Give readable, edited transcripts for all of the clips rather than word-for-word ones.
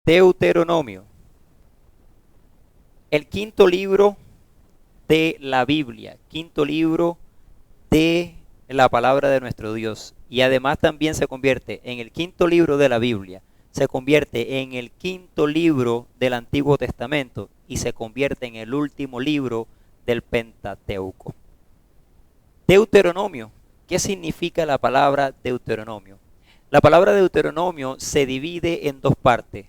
Deuteronomio, el quinto libro de la Biblia, quinto libro de la palabra de nuestro Dios. Y además también se convierte en el quinto libro de la Biblia, se convierte en el quinto libro del Antiguo Testamento y se convierte en el último libro del Pentateuco. Deuteronomio. ¿Qué significa la palabra Deuteronomio? La palabra Deuteronomio se divide en dos partes.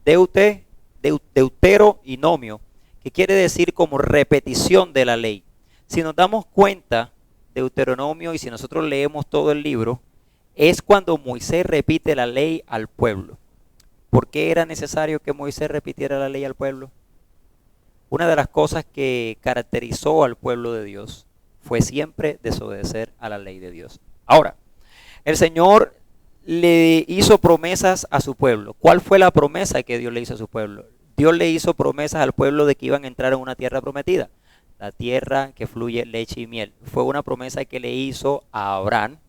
Deutero y nomio, que quiere decir como repetición de la ley. Si nos damos cuenta, Deuteronomio, y si nosotros leemos todo el libro, es cuando Moisés repite la ley al pueblo. ¿Por qué era necesario que Moisés repitiera la ley al pueblo? Una de las cosas que caracterizó al pueblo de Dios fue siempre desobedecer a la ley de Dios. Ahora, el Señor le hizo promesas a su pueblo. ¿Cuál fue la promesa que Dios le hizo a su pueblo? Dios le hizo promesas al pueblo de que iban a entrar en una tierra prometida, la tierra que fluye leche y miel. Fue una promesa que le hizo a Abraham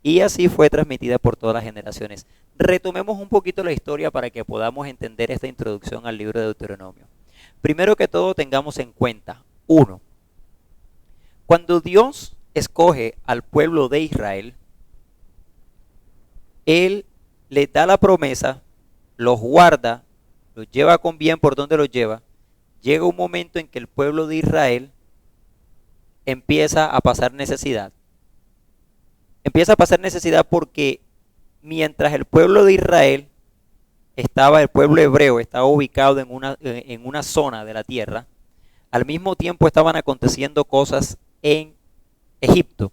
y así fue transmitida por todas las generaciones. Retomemos un poquito la historia para que podamos entender esta introducción al libro de Deuteronomio. Primero que todo, tengamos en cuenta, uno, cuando Dios escoge al pueblo de Israel, Él les da la promesa, los guarda, los lleva con bien por donde los lleva. Llega un momento en que el pueblo de Israel empieza a pasar necesidad. Empieza a pasar necesidad porque mientras el pueblo de Israel el pueblo hebreo estaba ubicado en una zona de la tierra, al mismo tiempo estaban aconteciendo cosas en Egipto.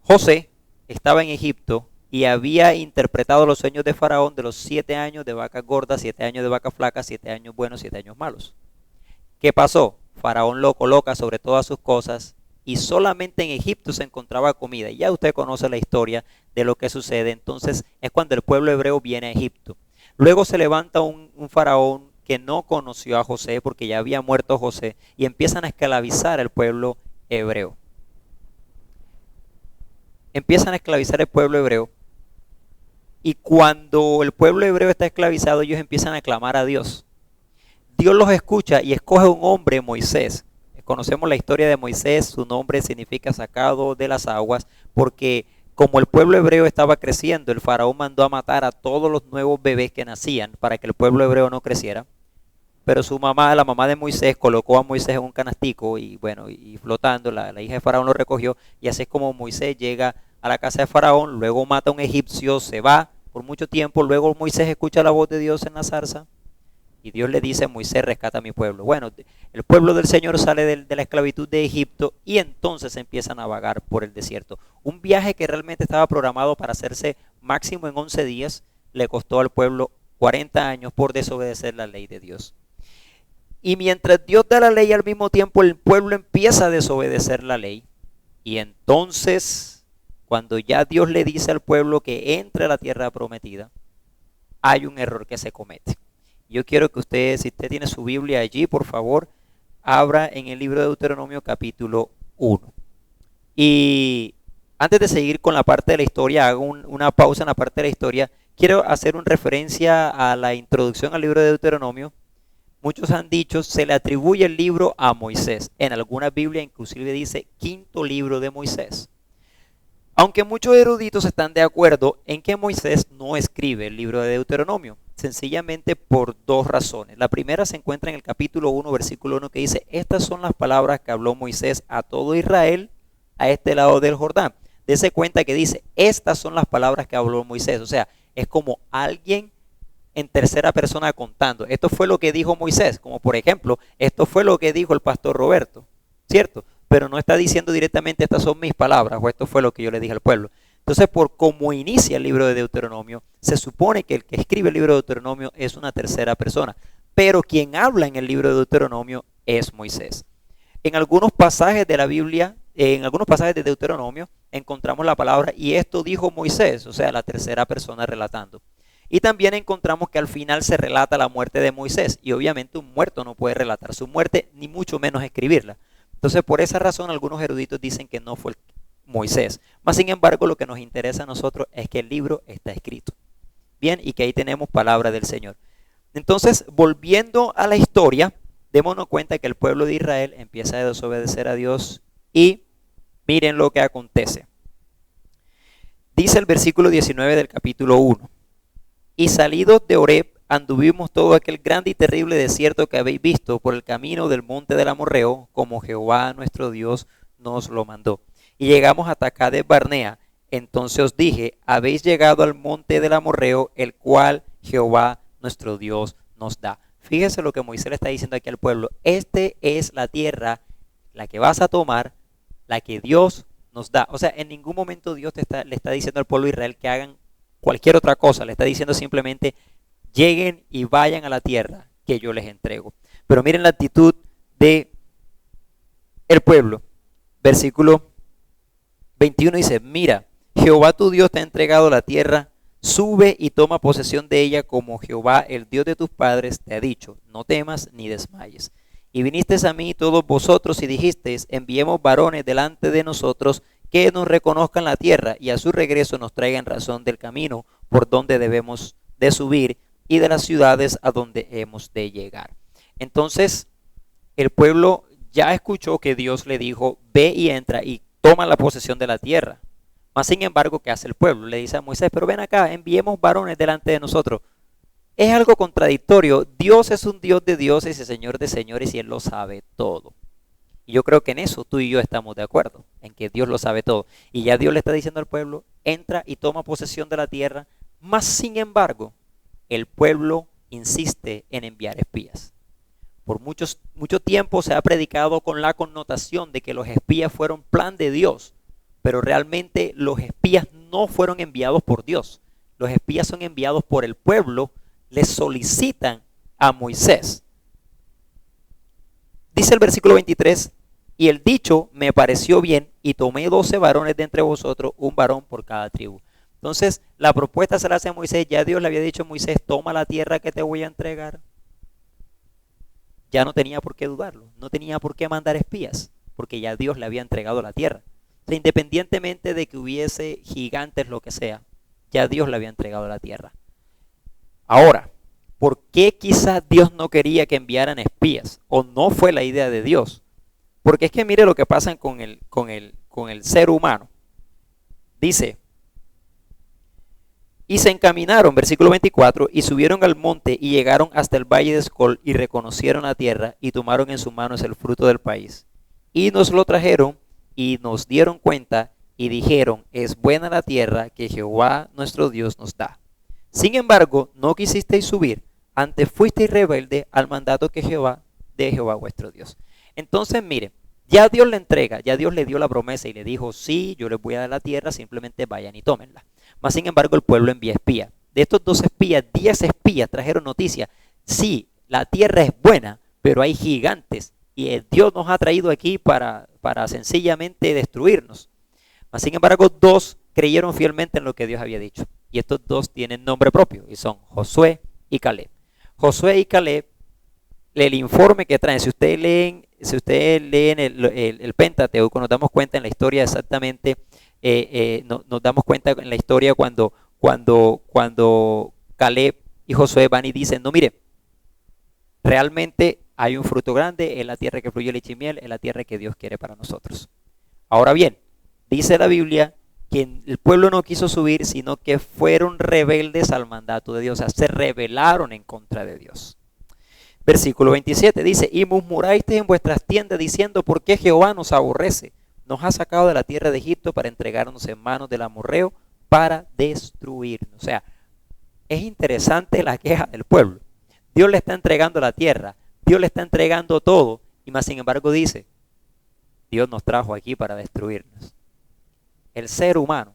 José estaba en Egipto y había interpretado los sueños de Faraón de los 7 años de vacas gordas, 7 años de vacas flacas, 7 años buenos, 7 años malos. ¿Qué pasó? Faraón lo coloca sobre todas sus cosas y solamente en Egipto se encontraba comida. Y ya usted conoce la historia de lo que sucede. Entonces es cuando el pueblo hebreo viene a Egipto. Luego se levanta un faraón que no conoció a José porque ya había muerto José y empiezan a esclavizar al pueblo hebreo. Empiezan a esclavizar el pueblo hebreo y cuando el pueblo hebreo está esclavizado ellos empiezan a clamar a Dios. Dios los escucha y escoge un hombre, Moisés. Conocemos la historia de Moisés, su nombre significa sacado de las aguas, porque como el pueblo hebreo estaba creciendo, el faraón mandó a matar a todos los nuevos bebés que nacían para que el pueblo hebreo no creciera. Pero su mamá, la mamá de Moisés, colocó a Moisés en un canastico y bueno, y flotando, la hija de faraón lo recogió y así es como Moisés llega a la casa de faraón, luego mata a un egipcio, se va por mucho tiempo, luego Moisés escucha la voz de Dios en la zarza. Y Dios le dice a Moisés, rescata a mi pueblo. Bueno, el pueblo del Señor sale de la esclavitud de Egipto y entonces empiezan a vagar por el desierto. Un viaje que realmente estaba programado para hacerse máximo en 11 días, le costó al pueblo 40 años por desobedecer la ley de Dios. Y mientras Dios da la ley al mismo tiempo, el pueblo empieza a desobedecer la ley. Y entonces, cuando ya Dios le dice al pueblo que entre a la tierra prometida, hay un error que se comete. Yo quiero que usted, si usted tiene su Biblia allí, por favor, abra en el libro de Deuteronomio capítulo 1. Y antes de seguir con la parte de la historia, hago una pausa en la parte de la historia. Quiero hacer una referencia a la introducción al libro de Deuteronomio. Muchos han dicho, se le atribuye el libro a Moisés. En alguna Biblia inclusive dice quinto libro de Moisés. Aunque muchos eruditos están de acuerdo en que Moisés no escribe el libro de Deuteronomio, sencillamente por dos razones. La primera se encuentra en el capítulo 1, versículo 1, que dice, estas son las palabras que habló Moisés a todo Israel a este lado del Jordán. Dese cuenta que dice, estas son las palabras que habló Moisés. O sea, es como alguien en tercera persona contando. Esto fue lo que dijo Moisés, como por ejemplo, esto fue lo que dijo el pastor Roberto, ¿cierto? Pero no está diciendo directamente estas son mis palabras o esto fue lo que yo le dije al pueblo. Entonces, por cómo inicia el libro de Deuteronomio, se supone que el que escribe el libro de Deuteronomio es una tercera persona, pero quien habla en el libro de Deuteronomio es Moisés. En algunos pasajes de la Biblia, en algunos pasajes de Deuteronomio, encontramos la palabra y esto dijo Moisés, o sea, la tercera persona relatando. Y también encontramos que al final se relata la muerte de Moisés y obviamente un muerto no puede relatar su muerte, ni mucho menos escribirla. Entonces, por esa razón, algunos eruditos dicen que no fue Moisés. Mas, sin embargo, lo que nos interesa a nosotros es que el libro está escrito. Bien, y que ahí tenemos palabra del Señor. Entonces, volviendo a la historia, démonos cuenta que el pueblo de Israel empieza a desobedecer a Dios y miren lo que acontece. Dice el versículo 19 del capítulo 1. Y salidos de Horeb, anduvimos todo aquel grande y terrible desierto que habéis visto por el camino del monte del Amorreo, como Jehová nuestro Dios nos lo mandó. Y llegamos hasta Cades Barnea. Entonces os dije, habéis llegado al monte del Amorreo, el cual Jehová nuestro Dios nos da. Fíjese lo que Moisés le está diciendo aquí al pueblo. Este es la tierra, la que vas a tomar, la que Dios nos da. O sea, en ningún momento Dios le está diciendo al pueblo de Israel que hagan cualquier otra cosa. Le está diciendo simplemente, lleguen y vayan a la tierra que yo les entrego. Pero miren la actitud de el pueblo. Versículo 21 dice, mira, Jehová tu Dios te ha entregado la tierra, sube y toma posesión de ella como Jehová, el Dios de tus padres, te ha dicho, no temas ni desmayes. Y vinisteis a mí todos vosotros y dijisteis, enviemos varones delante de nosotros que nos reconozcan la tierra y a su regreso nos traigan razón del camino por donde debemos de subir y de las ciudades a donde hemos de llegar. Entonces, el pueblo ya escuchó que Dios le dijo, ve y entra y toma la posesión de la tierra. Mas sin embargo, ¿qué hace el pueblo? Le dice a Moisés, pero ven acá, enviemos varones delante de nosotros. Es algo contradictorio. Dios es un Dios de dioses y Señor de señores y Él lo sabe todo. Y yo creo que en eso tú y yo estamos de acuerdo, en que Dios lo sabe todo. Y ya Dios le está diciendo al pueblo, entra y toma posesión de la tierra. Mas sin embargo, el pueblo insiste en enviar espías. Por mucho tiempo se ha predicado con la connotación de que los espías fueron plan de Dios, pero realmente los espías no fueron enviados por Dios. Los espías son enviados por el pueblo, les solicitan a Moisés. Dice el versículo 23, y el dicho me pareció bien y tomé 12 varones de entre vosotros, un varón por cada tribu. Entonces la propuesta se la hace a Moisés, ya Dios le había dicho a Moisés, toma la tierra que te voy a entregar. Ya no tenía por qué dudarlo, no tenía por qué mandar espías, porque ya Dios le había entregado la tierra. O sea, independientemente de que hubiese gigantes, lo que sea, ya Dios le había entregado la tierra. Ahora, ¿por qué quizás Dios no quería que enviaran espías? ¿O no fue la idea de Dios? Porque es que mire lo que pasa con el ser humano. Dice, y se encaminaron, versículo 24, y subieron al monte y llegaron hasta el valle de Escol y reconocieron la tierra y tomaron en sus manos el fruto del país. Y nos lo trajeron y nos dieron cuenta y dijeron, es buena la tierra que Jehová nuestro Dios nos da. Sin embargo, no quisisteis subir, antes fuisteis rebelde al mandato de Jehová vuestro Dios. Entonces, miren, ya Dios le entrega, ya Dios le dio la promesa y le dijo, sí, yo les voy a dar la tierra, simplemente vayan y tómenla. Mas sin embargo, el pueblo envía espías. De estos 2 espías, 10 espías trajeron noticia. Sí, la tierra es buena, pero hay gigantes y Dios nos ha traído aquí para sencillamente destruirnos. Mas sin embargo, 2 creyeron fielmente en lo que Dios había dicho. Y estos 2 tienen nombre propio y son Josué y Caleb. Josué y Caleb, el informe que traen, si ustedes leen el Pentateuco, nos damos cuenta en la historia exactamente, nos damos cuenta en la historia cuando Caleb y Josué van y dicen, no, mire, realmente hay un fruto grande en la tierra que fluye leche y miel, en la tierra que Dios quiere para nosotros. Ahora bien, dice la Biblia que el pueblo no quiso subir, sino que fueron rebeldes al mandato de Dios, o sea, se rebelaron en contra de Dios. Versículo 27 dice, y murmurasteis en vuestras tiendas diciendo, ¿por qué Jehová nos aborrece? Nos ha sacado de la tierra de Egipto para entregarnos en manos del amorreo para destruirnos. O sea, es interesante la queja del pueblo. Dios le está entregando la tierra, Dios le está entregando todo, y más sin embargo dice, Dios nos trajo aquí para destruirnos. El ser humano,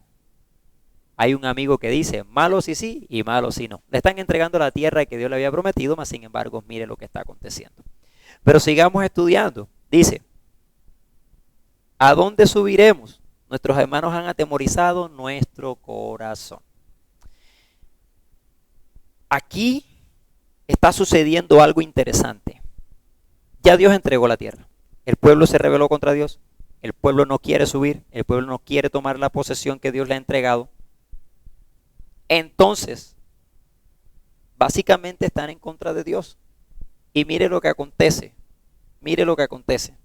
hay un amigo que dice, malo si sí y malo si no. Le están entregando la tierra que Dios le había prometido, mas sin embargo, mire lo que está aconteciendo. Pero sigamos estudiando. Dice, ¿a dónde subiremos? Nuestros hermanos han atemorizado nuestro corazón. Aquí está sucediendo algo interesante. Ya Dios entregó la tierra. El pueblo se rebeló contra Dios. El pueblo no quiere subir. El pueblo no quiere tomar la posesión que Dios le ha entregado. Entonces, básicamente están en contra de Dios. Y mire lo que acontece. Mire lo que acontece.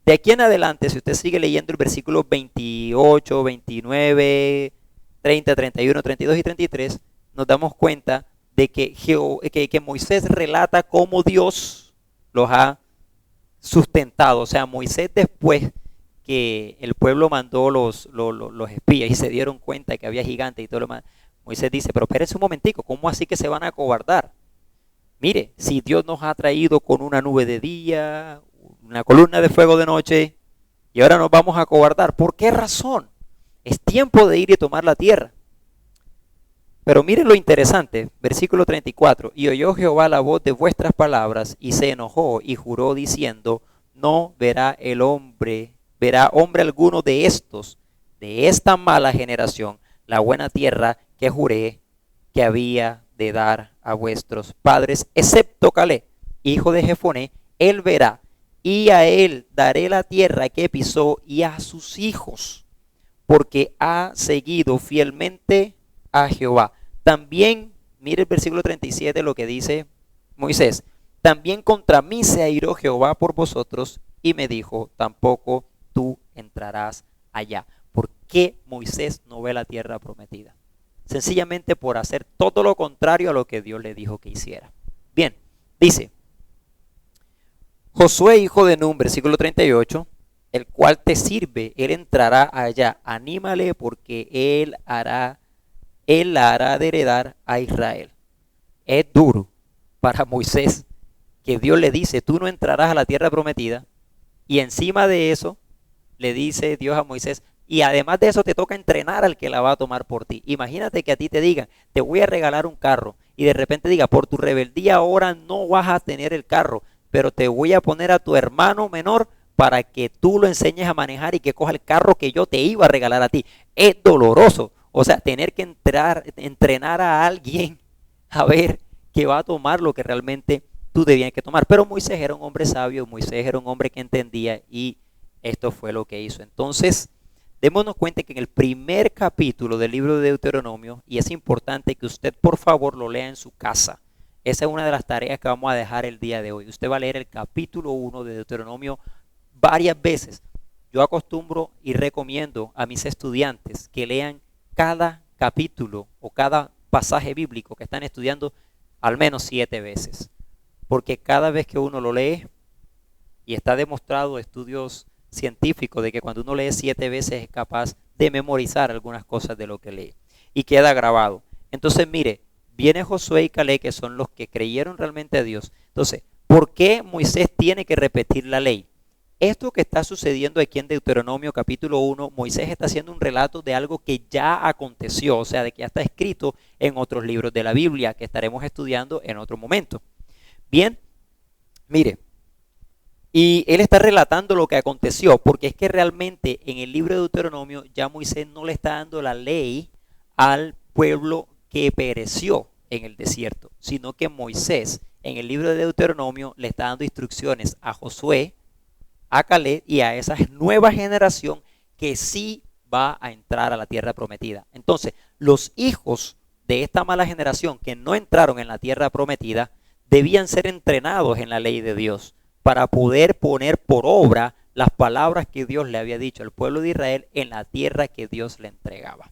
De aquí en adelante, si usted sigue leyendo el versículo 28, 29, 30, 31, 32 y 33, nos damos cuenta de que Moisés relata cómo Dios los ha sustentado. O sea, Moisés, después que el pueblo mandó los espías y se dieron cuenta de que había gigantes y todo lo demás, Moisés dice, pero espérense un momentico, ¿cómo así que se van a acobardar? Mire, si Dios nos ha traído con una nube de día, una columna de fuego de noche, y ahora nos vamos a acobardar, ¿por qué razón? Es tiempo de ir y tomar la tierra. Pero miren lo interesante, versículo 34, y oyó Jehová la voz de vuestras palabras, y se enojó y juró diciendo, no verá hombre alguno de esta mala generación, la buena tierra que juré que había de dar a vuestros padres, excepto Caleb, hijo de Jefoné, él verá, y a él daré la tierra que pisó y a sus hijos, porque ha seguido fielmente a Jehová. También, mire el versículo 37, lo que dice Moisés, también contra mí se airó Jehová por vosotros y me dijo, tampoco tú entrarás allá. ¿Por qué Moisés no ve la tierra prometida? Sencillamente por hacer todo lo contrario a lo que Dios le dijo que hiciera. Bien, dice Josué, hijo de Nun, versículo 38, el cual te sirve, él entrará allá, anímale porque él la hará de heredar a Israel. Es duro para Moisés que Dios le dice, tú no entrarás a la tierra prometida, y encima de eso le dice Dios a Moisés, y además de eso te toca entrenar al que la va a tomar por ti. Imagínate que a ti te digan, te voy a regalar un carro, y de repente diga, por tu rebeldía ahora no vas a tener el carro, pero te voy a poner a tu hermano menor para que tú lo enseñes a manejar y que coja el carro que yo te iba a regalar a ti. Es doloroso, o sea, tener que entrenar a alguien a ver que va a tomar lo que realmente tú debías que tomar. Pero Moisés era un hombre sabio, Moisés era un hombre que entendía y esto fue lo que hizo. Entonces, démonos cuenta que en el primer capítulo del libro de Deuteronomio, y es importante que usted por favor lo lea en su casa, esa es una de las tareas que vamos a dejar el día de hoy. Usted va a leer el capítulo 1 de Deuteronomio varias veces. Yo acostumbro y recomiendo a mis estudiantes que lean cada capítulo o cada pasaje bíblico que están estudiando al menos 7 veces. Porque cada vez que uno lo lee, y está demostrado estudios científicos de que cuando uno lee 7 veces es capaz de memorizar algunas cosas de lo que lee y queda grabado. Entonces mire, viene Josué y Caleb, que son los que creyeron realmente a Dios. Entonces, ¿por qué Moisés tiene que repetir la ley? Esto que está sucediendo aquí en Deuteronomio capítulo 1, Moisés está haciendo un relato de algo que ya aconteció, o sea, de que ya está escrito en otros libros de la Biblia que estaremos estudiando en otro momento. Bien, mire, y él está relatando lo que aconteció, porque es que realmente en el libro de Deuteronomio ya Moisés no le está dando la ley al pueblo que pereció en el desierto, sino que Moisés en el libro de Deuteronomio le está dando instrucciones a Josué, a Caleb y a esa nueva generación que sí va a entrar a la tierra prometida. Entonces, los hijos de esta mala generación que no entraron en la tierra prometida debían ser entrenados en la ley de Dios para poder poner por obra las palabras que Dios le había dicho al pueblo de Israel en la tierra que Dios le entregaba.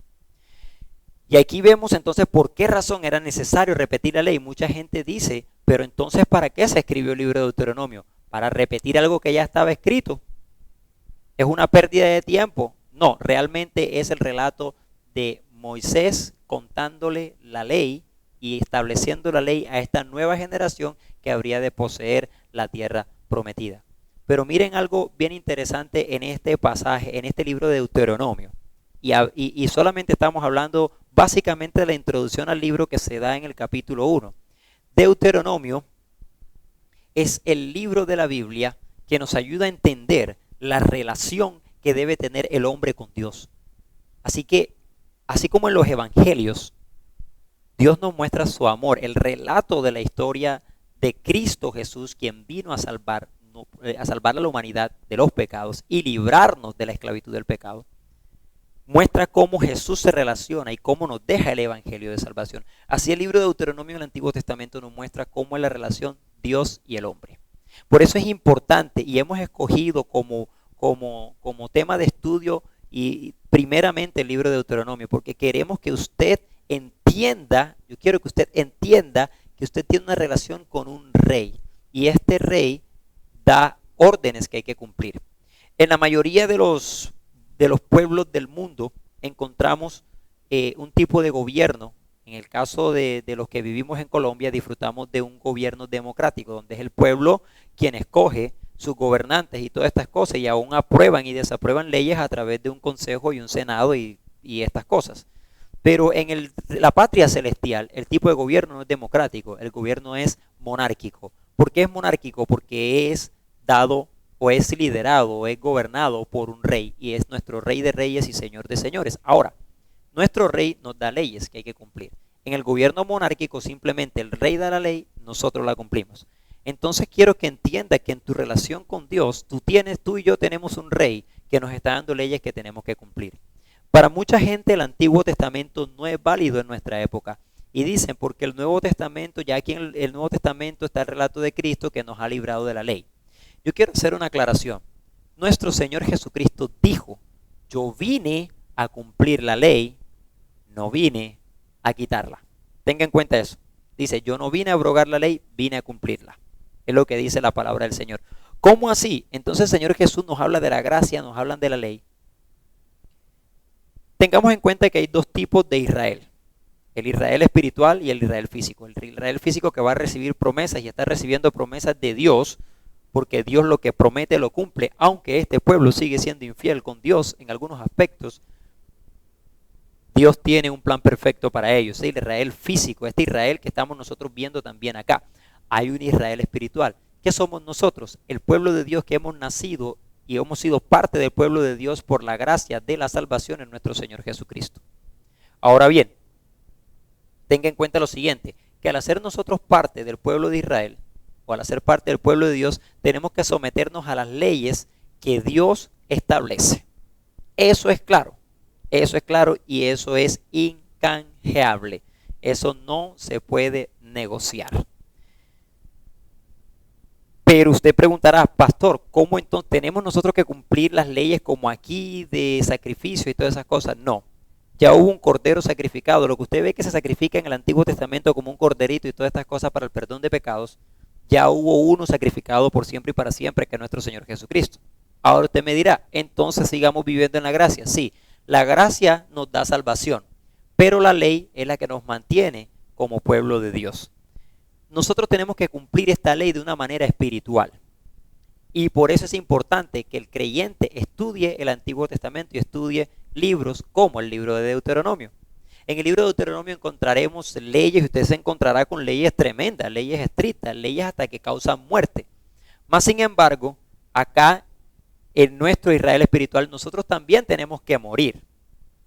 Y aquí vemos entonces por qué razón era necesario repetir la ley. Mucha gente dice, pero entonces ¿para qué se escribió el libro de Deuteronomio? ¿Para repetir algo que ya estaba escrito? ¿Es una pérdida de tiempo? No, realmente es el relato de Moisés contándole la ley y estableciendo la ley a esta nueva generación que habría de poseer la tierra prometida. Pero miren algo bien interesante en este pasaje, en este libro de Deuteronomio. Y solamente estamos hablando básicamente de la introducción al libro que se da en el capítulo 1. Deuteronomio es el libro de la Biblia que nos ayuda a entender la relación que debe tener el hombre con Dios. Así que, así como en los evangelios, Dios nos muestra su amor, el relato de la historia de Cristo Jesús, quien vino a salvar a la humanidad de los pecados y librarnos de la esclavitud del pecado. muestra cómo Jesús se relaciona y cómo nos deja el evangelio de salvación. Así el libro de Deuteronomio en el Antiguo Testamento nos muestra cómo es la relación Dios y el hombre. Por eso es importante y hemos escogido como tema de estudio y primeramente el libro de Deuteronomio, porque queremos que usted entienda, yo quiero que usted entienda que usted tiene una relación con un rey y este rey da órdenes que hay que cumplir. En la mayoría de los pueblos del mundo encontramos un tipo de gobierno. En el caso de los que vivimos en Colombia, disfrutamos de un gobierno democrático, donde es el pueblo quien escoge sus gobernantes y todas estas cosas, y aún aprueban y desaprueban leyes a través de un consejo y un senado y estas cosas. Pero en la patria celestial, el tipo de gobierno no es democrático, el gobierno es monárquico. ¿Por qué es monárquico? Porque es dado o es liderado o es gobernado por un rey, y es nuestro rey de reyes y señor de señores. Ahora, nuestro rey nos da leyes que hay que cumplir. En el gobierno monárquico simplemente el rey da la ley, nosotros la cumplimos. Entonces quiero que entienda que en tu relación con Dios, tú y yo tenemos un rey que nos está dando leyes que tenemos que cumplir. Para mucha gente el Antiguo Testamento no es válido en nuestra época. Y dicen, porque el Nuevo Testamento, ya aquí en el Nuevo Testamento está el relato de Cristo que nos ha librado de la ley. Yo quiero hacer una aclaración. Nuestro Señor Jesucristo dijo, yo vine a cumplir la ley, no vine a quitarla. Tenga en cuenta eso. Dice, yo no vine a abrogar la ley, vine a cumplirla. Es lo que dice la palabra del Señor. ¿Cómo así? Entonces el Señor Jesús nos habla de la gracia, nos habla de la ley. Tengamos en cuenta que hay dos tipos de Israel. El Israel espiritual y el Israel físico. El Israel físico que va a recibir promesas y está recibiendo promesas de Dios, porque Dios lo que promete lo cumple, aunque este pueblo sigue siendo infiel con Dios en algunos aspectos. Dios tiene un plan perfecto para ellos. El Israel físico, este Israel que estamos nosotros viendo también acá. Hay un Israel espiritual. ¿Qué somos nosotros? El pueblo de Dios que hemos nacido y hemos sido parte del pueblo de Dios por la gracia de la salvación en nuestro Señor Jesucristo. Ahora bien, tenga en cuenta lo siguiente, que al hacer nosotros parte del pueblo de Israel, o al hacer parte del pueblo de Dios, tenemos que someternos a las leyes que Dios establece. Eso es claro y eso es incanjeable. Eso no se puede negociar. Pero usted preguntará, pastor, ¿cómo entonces tenemos nosotros que cumplir las leyes como aquí de sacrificio y todas esas cosas? No, ya hubo un cordero sacrificado. Lo que usted ve que se sacrifica en el Antiguo Testamento como un corderito y todas estas cosas para el perdón de pecados, ya hubo uno sacrificado por siempre y para siempre, que es nuestro Señor Jesucristo. Ahora usted me dirá, entonces sigamos viviendo en la gracia. Sí, la gracia nos da salvación, pero la ley es la que nos mantiene como pueblo de Dios. Nosotros tenemos que cumplir esta ley de una manera espiritual. Y por eso es importante que el creyente estudie el Antiguo Testamento y estudie libros como el libro de Deuteronomio. En el libro de Deuteronomio encontraremos leyes y usted se encontrará con leyes tremendas, leyes estrictas, leyes hasta que causan muerte. Más sin embargo, acá en nuestro Israel espiritual nosotros también tenemos que morir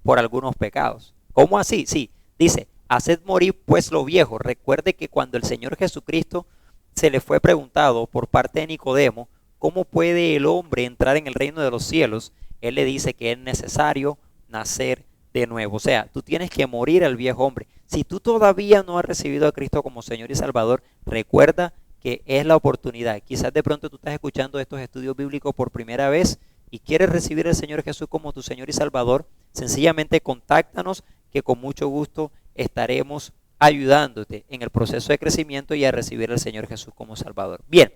por algunos pecados. ¿Cómo así? Sí, dice, haced morir pues lo viejo. Recuerde que cuando el Señor Jesucristo se le fue preguntado por parte de Nicodemo, ¿cómo puede el hombre entrar en el reino de los cielos? Él le dice que es necesario nacer de nuevo. O sea, tú tienes que morir al viejo hombre. Si tú todavía no has recibido a Cristo como Señor y Salvador, recuerda que es la oportunidad. Quizás de pronto tú estás escuchando estos estudios bíblicos por primera vez y quieres recibir al Señor Jesús como tu Señor y Salvador. Sencillamente contáctanos, que con mucho gusto estaremos ayudándote en el proceso de crecimiento y a recibir al Señor Jesús como Salvador. Bien,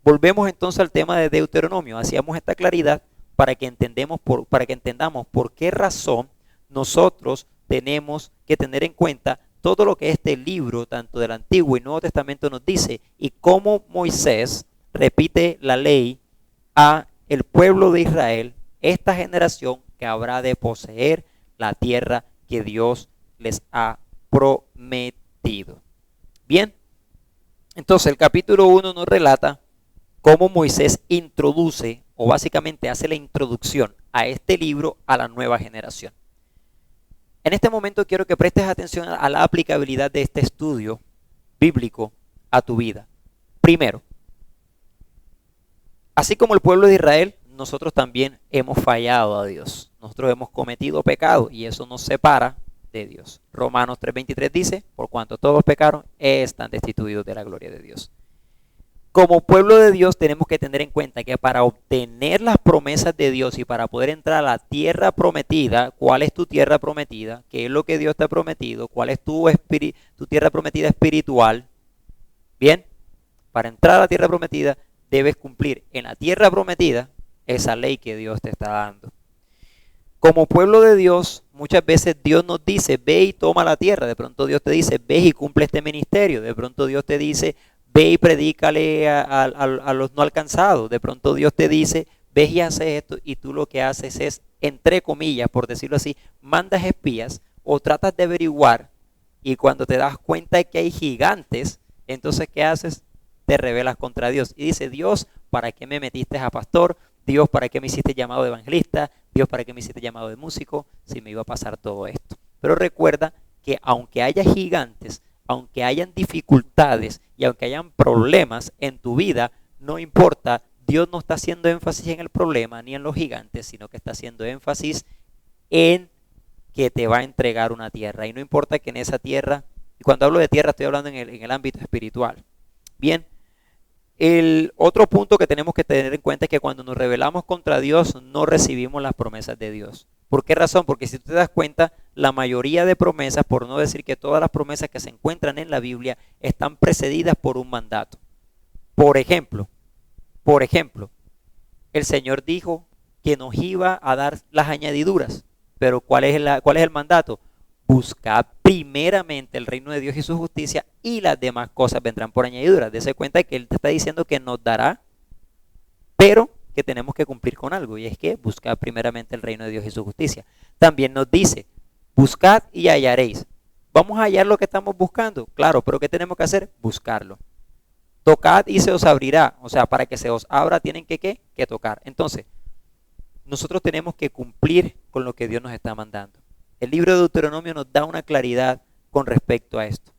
volvemos entonces al tema de Deuteronomio. Hacíamos esta claridad para que entendamos por qué razón nosotros tenemos que tener en cuenta todo lo que este libro, tanto del Antiguo y Nuevo Testamento, nos dice, y cómo Moisés repite la ley a el pueblo de Israel, esta generación que habrá de poseer la tierra que Dios les ha prometido. Bien, entonces el capítulo 1 nos relata cómo Moisés introduce, o básicamente hace la introducción a este libro a la nueva generación. En este momento quiero que prestes atención a la aplicabilidad de este estudio bíblico a tu vida. Primero, así como el pueblo de Israel, nosotros también hemos fallado a Dios. nosotros hemos cometido pecado y eso nos separa de Dios. Romanos 3:23 dice, por cuanto todos pecaron, están destituidos de la gloria de Dios. Como pueblo de Dios tenemos que tener en cuenta que para obtener las promesas de Dios y para poder entrar a la tierra prometida, ¿cuál es tu tierra prometida? ¿Qué es lo que Dios te ha prometido? ¿Cuál es tu tierra prometida espiritual? Bien, para entrar a la tierra prometida debes cumplir en la tierra prometida esa ley que Dios te está dando. Como pueblo de Dios, muchas veces Dios nos dice, ve y toma la tierra. De pronto Dios te dice, ve y cumple este ministerio. De pronto Dios te dice, ve y predícale a los no alcanzados. De pronto Dios te dice, ve y haces esto, y tú lo que haces es, entre comillas, por decirlo así, mandas espías o tratas de averiguar, y cuando te das cuenta de que hay gigantes, entonces ¿qué haces? Te rebelas contra Dios. Y dice, Dios, ¿para qué me metiste a pastor? Dios, ¿para qué me hiciste llamado de evangelista? Dios, ¿para qué me hiciste llamado de músico? Si me iba a pasar todo esto. Pero recuerda que aunque haya gigantes, aunque hayan dificultades y aunque hayan problemas en tu vida, no importa, Dios no está haciendo énfasis en el problema ni en los gigantes, sino que está haciendo énfasis en que te va a entregar una tierra. Y no importa que en esa tierra, y cuando hablo de tierra estoy hablando en el ámbito espiritual. Bien, el otro punto que tenemos que tener en cuenta es que cuando nos rebelamos contra Dios no recibimos las promesas de Dios. ¿Por qué razón? Porque si tú te das cuenta, la mayoría de promesas, por no decir que todas las promesas que se encuentran en la Biblia, están precedidas por un mandato. Por ejemplo, el Señor dijo que nos iba a dar las añadiduras. Pero ¿cuál es el mandato? Buscad primeramente el reino de Dios y su justicia, y las demás cosas vendrán por añadidura. Dese cuenta que Él te está diciendo que nos dará, pero que tenemos que cumplir con algo, y es que buscad primeramente el reino de Dios y su justicia. También nos dice, buscad y hallaréis. ¿Vamos a hallar lo que estamos buscando? Claro, pero ¿qué tenemos que hacer? Buscarlo. Tocad y se os abrirá. O sea, para que se os abra tienen que tocar. Entonces, nosotros tenemos que cumplir con lo que Dios nos está mandando. El libro de Deuteronomio nos da una claridad con respecto a esto.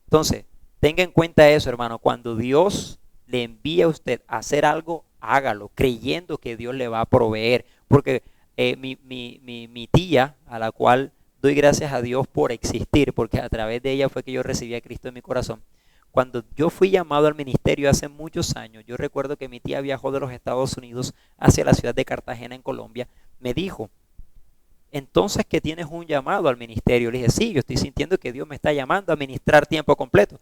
Entonces, tenga en cuenta eso, hermano. Cuando Dios le envía a usted a hacer algo, hágalo, creyendo que Dios le va a proveer. Porque mi tía, a la cual doy gracias a Dios por existir, porque a través de ella fue que yo recibí a Cristo en mi corazón. Cuando yo fui llamado al ministerio hace muchos años, yo recuerdo que mi tía viajó de los Estados Unidos hacia la ciudad de Cartagena, en Colombia. Me dijo, entonces que tienes un llamado al ministerio. Le dije, sí, yo estoy sintiendo que Dios me está llamando a ministrar tiempo completo,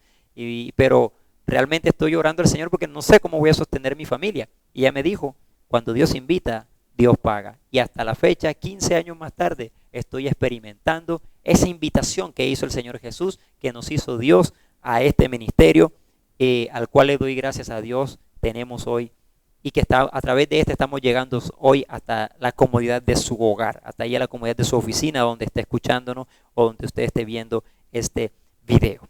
pero realmente estoy orando al Señor porque no sé cómo voy a sostener mi familia. Y ella me dijo, cuando Dios invita, Dios paga. Y hasta la fecha, 15 años más tarde, estoy experimentando esa invitación que hizo el Señor Jesús, que nos hizo Dios a este ministerio, al cual le doy gracias a Dios, tenemos hoy, y que a través de este estamos llegando hoy hasta la comodidad de su hogar, hasta ahí a la comodidad de su oficina, donde esté escuchándonos o donde usted esté viendo este video.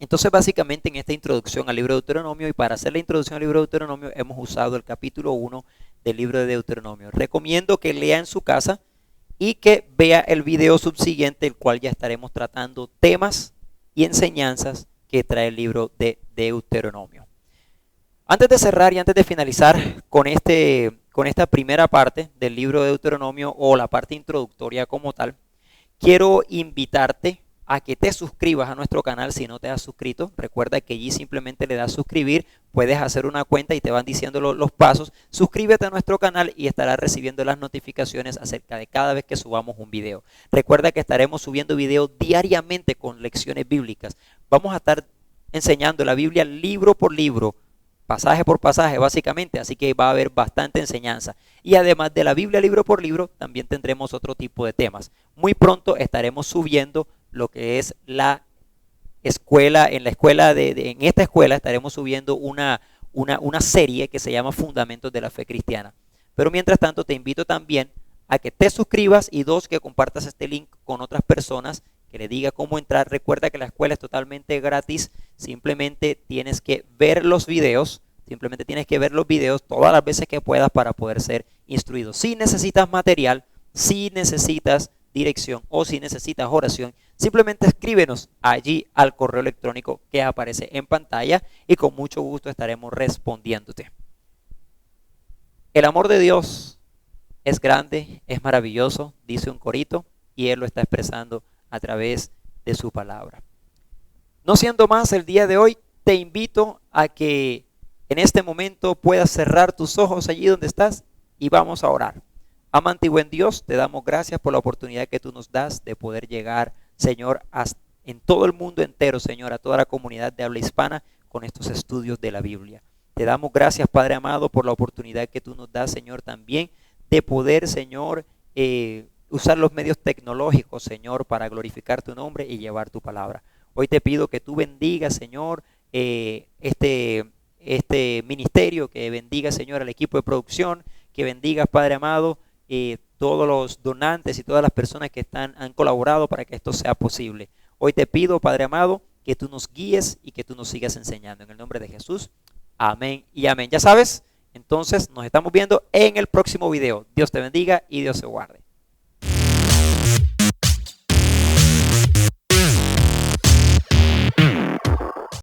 Entonces, básicamente en esta introducción al libro de Deuteronomio, y para hacer la introducción al libro de Deuteronomio, hemos usado el capítulo 1 del libro de Deuteronomio. Recomiendo que lea en su casa y que vea el video subsiguiente, el cual ya estaremos tratando temas y enseñanzas que trae el libro de Deuteronomio. Antes de cerrar y antes de finalizar con esta primera parte del libro de Deuteronomio, o la parte introductoria como tal, quiero invitarte a que te suscribas a nuestro canal si no te has suscrito. Recuerda que allí simplemente le das suscribir, puedes hacer una cuenta y te van diciendo los pasos. Suscríbete a nuestro canal y estarás recibiendo las notificaciones acerca de cada vez que subamos un video. Recuerda que estaremos subiendo videos diariamente con lecciones bíblicas. Vamos a estar enseñando la Biblia libro por libro, pasaje por pasaje básicamente, así que va a haber bastante enseñanza. Y además de la Biblia libro por libro, también tendremos otro tipo de temas. Muy pronto estaremos subiendo lo que es la escuela, en esta escuela estaremos subiendo una serie que se llama Fundamentos de la Fe Cristiana. Pero mientras tanto te invito también a que te suscribas, y dos, que compartas este link con otras personas, que le diga cómo entrar. Recuerda que la escuela es totalmente gratis, simplemente tienes que ver los videos, todas las veces que puedas para poder ser instruido. Si necesitas material, si necesitas dirección o si necesitas oración, simplemente escríbenos allí al correo electrónico que aparece en pantalla y con mucho gusto estaremos respondiéndote. El amor de Dios es grande, es maravilloso, dice un corito, y Él lo está expresando a través de su palabra. No siendo más el día de hoy, te invito a que en este momento puedas cerrar tus ojos allí donde estás y vamos a orar. Amante y buen Dios, te damos gracias por la oportunidad que tú nos das de poder llegar, Señor, en todo el mundo entero, Señor, a toda la comunidad de habla hispana con estos estudios de la Biblia. Te damos gracias, Padre amado, por la oportunidad que tú nos das, Señor, también de poder, Señor, usar los medios tecnológicos, Señor, para glorificar tu nombre y llevar tu palabra. Hoy te pido que tú bendigas, Señor, este ministerio, que bendiga, Señor, al equipo de producción, que bendiga, Padre amado, todos los donantes y todas las personas que han colaborado para que esto sea posible. Hoy te pido, Padre amado, que tú nos guíes y que tú nos sigas enseñando. En el nombre de Jesús, amén y amén. Ya sabes, entonces nos estamos viendo en el próximo video. Dios te bendiga y Dios te guarde.